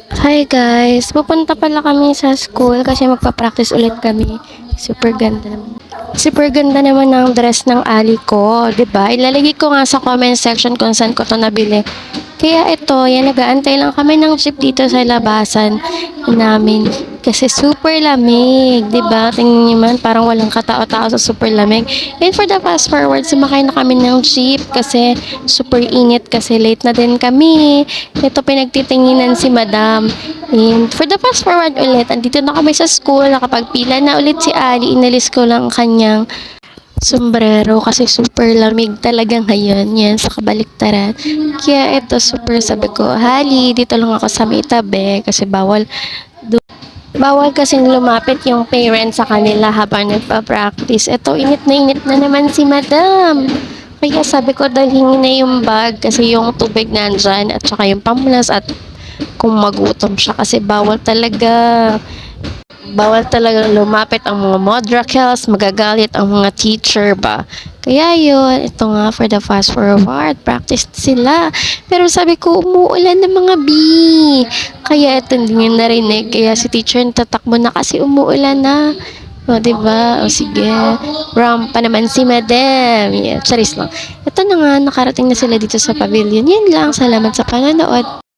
Hi guys, pupunta pala kami sa school kasi magpa-practice ulit kami. Super ganda naman. Super ganda naman ng dress ng ali ko, 'di ba? Ilalagay ko nga sa comment section kung saan ko 'to nabili. Kaya ito, yan, nag-aantay lang kami ng jeep dito sa labasan namin. Kasi super lamig, di ba? Tingnan niyo man, parang walang katao-tao sa super lamig. And for the fast forward, sumakay na kami ng jeep kasi super init kasi late na din kami. Ito, pinagtitinginan si madam. And for the fast forward ulit, andito na kami sa school, nakapagpila na ulit si Ali, inalis ko lang ang kanyang sombrero kasi super lamig talaga ngayon yan sa kabaliktaran. Kaya ito super sabi ko, Hali, dito lang ako sa may tabi kasi bawal kasing lumapit yung parents sa kanila habang nagpa-practice. Ito, init na naman si madam. Kaya sabi ko, dalhin na yung bag kasi yung tubig nandyan at saka yung pamulas at kung magutom siya kasi bawal talaga lumapit ang mga modrakels, magagalit ang mga teacher ba. Kaya yun, ito nga for the fast forward, practice sila. Pero sabi ko, umuulan ng mga bee. Kaya ito hindi nyo narinig. Kaya si teacher natatakbo na kasi umuulan na. O, diba? O, sige. Ram pa naman si madam. Yeah, charis lang. Ito na nga, nakarating na sila dito sa pavilion. Yan lang. Salamat sa panonood.